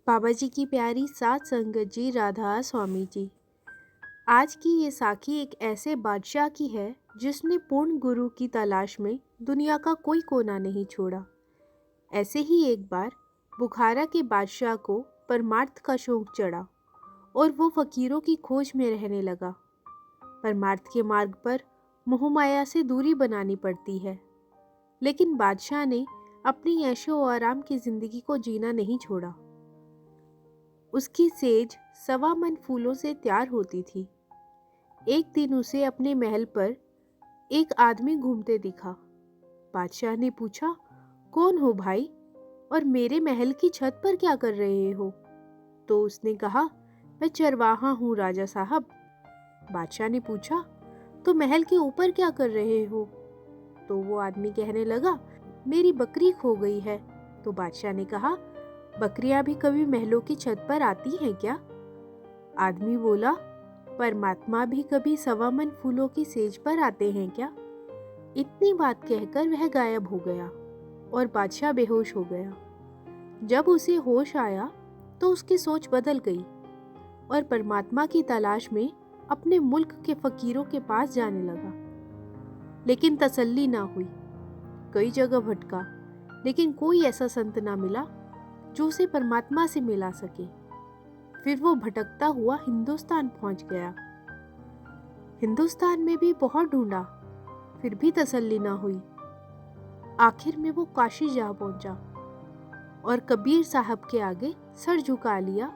बाबा जी की प्यारी सात संगत जी, राधा स्वामी जी। आज की ये साखी एक ऐसे बादशाह की है जिसने पूर्ण गुरु की तलाश में दुनिया का कोई कोना नहीं छोड़ा। ऐसे ही एक बार बुखारा के बादशाह को परमार्थ का शौक चढ़ा और वो फकीरों की खोज में रहने लगा। परमार्थ के मार्ग पर मोह माया से दूरी बनानी पड़ती है, लेकिन बादशाह ने अपनी ऐशो आराम की जिंदगी को जीना नहीं छोड़ा। उसकी सेज 1.25 मन फूलों से तैयार होती थी। एक दिन उसे अपने महल पर एक आदमी घूमते दिखा। बादशाह ने पूछा, कौन हो भाई, और मेरे महल की छत पर क्या कर रहे हो? तो उसने कहा, मैं चरवाहा हूँ राजा साहब। बादशाह ने पूछा, तो महल के ऊपर क्या कर रहे हो? तो वो आदमी कहने लगा, मेरी बकरी खो गई है। तो बादशाह ने कहा, बकरियां भी कभी महलों की छत पर आती हैं क्या? आदमी बोला, परमात्मा भी कभी 1.25 मन फूलों की सेज पर आते हैं क्या? इतनी बात कहकर वह गायब हो गया और बादशाह बेहोश हो गया। जब उसे होश आया तो उसकी सोच बदल गई और परमात्मा की तलाश में अपने मुल्क के फकीरों के पास जाने लगा। लेकिन तसल्ली ना हुई। कई जगह भटका, लेकिन कोई ऐसा संत ना मिला जो उसे परमात्मा से मिला सके। फिर वो भटकता हुआ हिंदुस्तान पहुंच गया। हिंदुस्तान में भी बहुत ढूंढा, फिर भी तसल्ली ना हुई। आखिर में वो काशी जा पहुंचा और कबीर साहब के आगे सर झुका लिया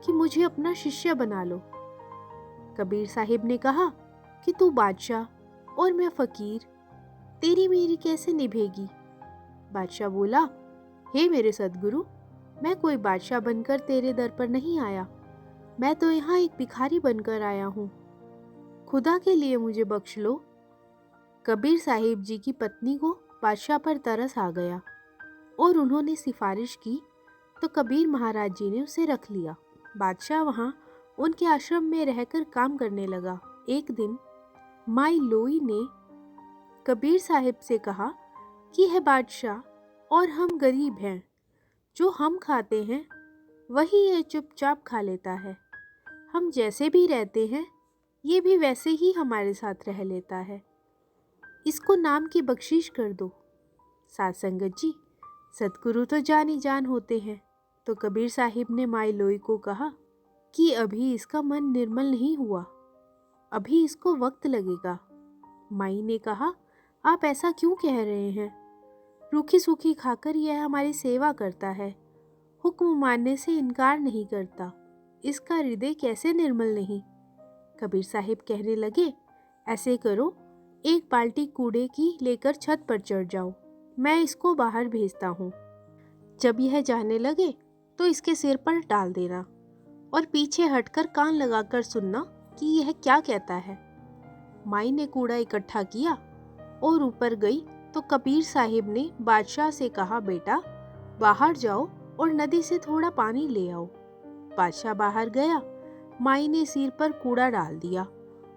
कि मुझे अपना शिष्य बना लो। कबीर साहिब ने कहा कि तू बादशाह और मैं फकीर, तेरी मेरी कैसे निभेगी? बादशाह बोला, हे मेरे सद्गुरु, मैं कोई बादशाह बनकर तेरे दर पर नहीं आया। मैं तो यहाँ एक भिखारी बनकर आया हूँ। खुदा के लिए मुझे बख्श लो। कबीर साहिब जी की पत्नी को बादशाह पर तरस आ गया और उन्होंने सिफारिश की तो कबीर महाराज जी ने उसे रख लिया। बादशाह वहाँ उनके आश्रम में रहकर काम करने लगा। एक दिन माई लोई ने कबीर साहिब से कहा कि है बादशाह, और हम गरीब हैं, जो हम खाते हैं वही ये चुपचाप खा लेता है। हम जैसे भी रहते हैं ये भी वैसे ही हमारे साथ रह लेता है। इसको नाम की बख्शीश कर दो। सात संगत जी, सतगुरु तो जान ही जान होते हैं। तो कबीर साहिब ने माई लोई को कहा कि अभी इसका मन निर्मल नहीं हुआ, अभी इसको वक्त लगेगा। माई ने कहा, आप ऐसा क्यों कह रहे हैं? रूखी सूखी खाकर यह हमारी सेवा करता है, हुक्म मानने से इनकार नहीं करता, इसका हृदय कैसे निर्मल नहीं? कबीर साहिब कहने लगे, ऐसे करो, एक बाल्टी कूड़े की लेकर छत पर चढ़ जाओ, मैं इसको बाहर भेजता हूँ। जब यह जाने लगे तो इसके सिर पर डाल देना और पीछे हटकर कान लगाकर सुनना कि यह क्या कहता है। माई ने कूड़ा इकट्ठा किया और ऊपर गई तो कबीर साहिब ने बादशाह से कहा, बेटा बाहर जाओ और नदी से थोड़ा पानी ले आओ। बादशाह बाहर गया। माई ने सिर पर कूड़ा डाल दिया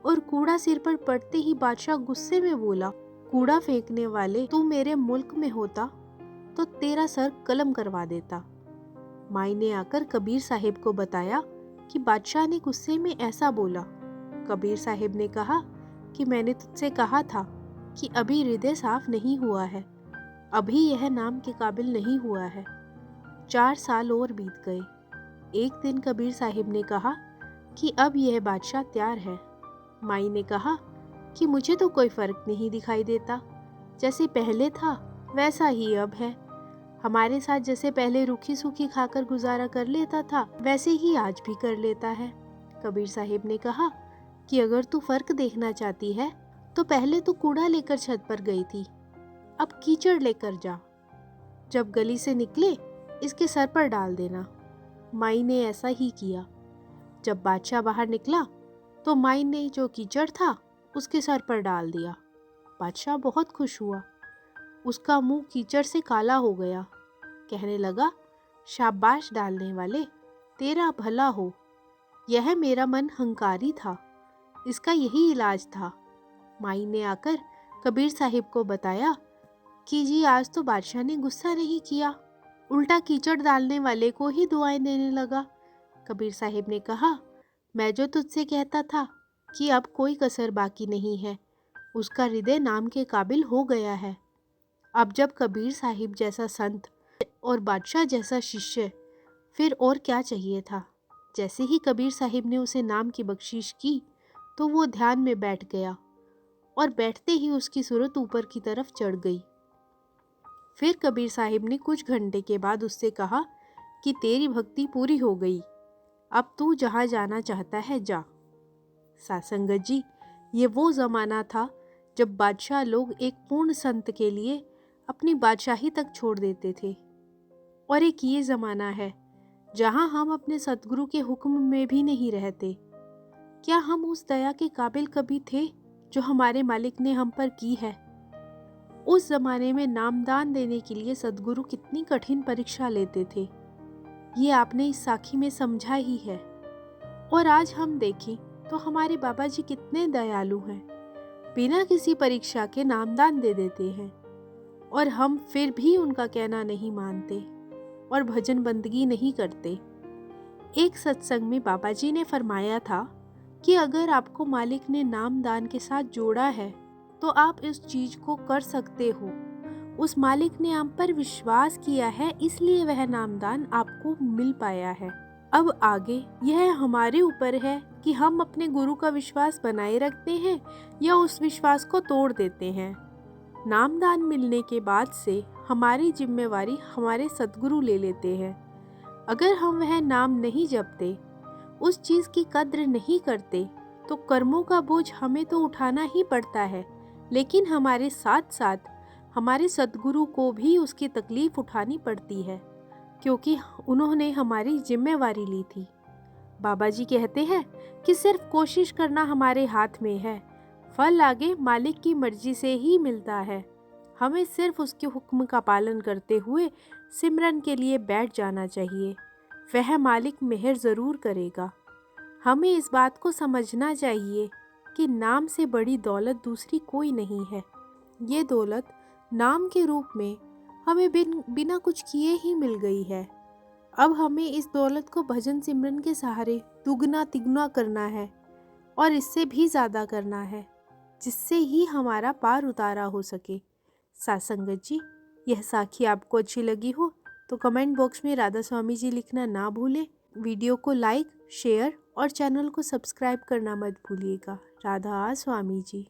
और कूड़ा सिर पर पड़ते ही बादशाह गुस्से में बोला, कूड़ा फेंकने वाले, तू मेरे मुल्क में होता तो तेरा सर कलम करवा देता। माई ने आकर कबीर साहिब को बताया कि बादशाह ने गुस्से में ऐसा बोला। कबीर साहिब ने कहा कि मैंने तुझसे कहा था कि अभी हृदय साफ नहीं हुआ है, अभी यह नाम के काबिल नहीं हुआ है। 4 साल और बीत गए। एक दिन कबीर साहिब ने कहा कि अब यह बादशाह तैयार है। माई ने कहा कि मुझे तो कोई फर्क नहीं दिखाई देता, जैसे पहले था वैसा ही अब है। हमारे साथ जैसे पहले रूखी सूखी खाकर गुजारा कर लेता था वैसे ही आज भी कर लेता है। कबीर साहिब ने कहा कि अगर तू फर्क देखना चाहती है तो पहले तो कूड़ा लेकर छत पर गई थी, अब कीचड़ लेकर जा। जब गली से निकले इसके सर पर डाल देना। माई ने ऐसा ही किया। जब बादशाह बाहर निकला तो माई ने जो कीचड़ था उसके सर पर डाल दिया। बादशाह बहुत खुश हुआ। उसका मुंह कीचड़ से काला हो गया। कहने लगा, शाबाश डालने वाले, तेरा भला हो। यह मेरा मन हंकारी था, इसका यही इलाज था। माई ने आकर कबीर साहिब को बताया कि जी आज तो बादशाह ने गुस्सा नहीं किया, उल्टा कीचड़ डालने वाले को ही दुआएं देने लगा। कबीर साहिब ने कहा, मैं जो तुझसे कहता था कि अब कोई कसर बाकी नहीं है, उसका हृदय नाम के काबिल हो गया है। अब जब कबीर साहिब जैसा संत और बादशाह जैसा शिष्य, फिर और क्या चाहिए था। जैसे ही कबीर साहिब ने उसे नाम की बख्शीश की तो वो ध्यान में बैठ गया और बैठते ही उसकी सूरत ऊपर की तरफ चढ़ गई। फिर कबीर साहिब ने कुछ घंटे के बाद उससे कहा कि तेरी भक्ति पूरी हो गई, अब तू जहाँ जाना चाहता है जा। सासंगत जी, ये वो ज़माना था जब बादशाह लोग एक पूर्ण संत के लिए अपनी बादशाही तक छोड़ देते थे, और एक ये ज़माना है जहाँ हम अपने सतगुरु के हुक्म में भी नहीं रहते। क्या हम उस दया के काबिल कभी थे जो हमारे मालिक ने हम पर की है? उस ज़माने में नामदान देने के लिए सतगुरु कितनी कठिन परीक्षा लेते थे, ये आपने इस साखी में समझा ही है। और आज हम देखें तो हमारे बाबा जी कितने दयालु हैं, बिना किसी परीक्षा के नामदान दे देते हैं, और हम फिर भी उनका कहना नहीं मानते और भजन बंदगी नहीं करते। एक सत्संग में बाबा जी ने फरमाया था कि अगर आपको मालिक ने नामदान के साथ जोड़ा है तो आप इस चीज को कर सकते हो। उस मालिक ने आप पर विश्वास किया है, इसलिए वह नामदान आपको मिल पाया है। अब आगे यह हमारे ऊपर है कि हम अपने गुरु का विश्वास बनाए रखते हैं या उस विश्वास को तोड़ देते हैं। नामदान मिलने के बाद से हमारी जिम्मेवारी हमारे सतगुरु ले लेते हैं। अगर हम वह नाम नहीं जपते, उस चीज़ की कद्र नहीं करते, तो कर्मों का बोझ हमें तो उठाना ही पड़ता है, लेकिन हमारे साथ साथ हमारे सतगुरु को भी उसकी तकलीफ उठानी पड़ती है, क्योंकि उन्होंने हमारी जिम्मेवारी ली थी। बाबा जी कहते हैं कि सिर्फ कोशिश करना हमारे हाथ में है, फल आगे मालिक की मर्जी से ही मिलता है। हमें सिर्फ उसके हुक्म का पालन करते हुए सिमरन के लिए बैठ जाना चाहिए, वह मालिक मेहर ज़रूर करेगा। हमें इस बात को समझना चाहिए कि नाम से बड़ी दौलत दूसरी कोई नहीं है। ये दौलत नाम के रूप में हमें बिना कुछ किए ही मिल गई है। अब हमें इस दौलत को भजन सिमरन के सहारे दुगना तिगुना करना है, और इससे भी ज़्यादा करना है, जिससे ही हमारा पार उतारा हो सके। सासंगत जी, यह साखी आपको अच्छी लगी हो तो कमेंट बॉक्स में राधा स्वामी जी लिखना ना भूलें। वीडियो को लाइक, शेयर और चैनल को सब्सक्राइब करना मत भूलिएगा। राधा स्वामी जी।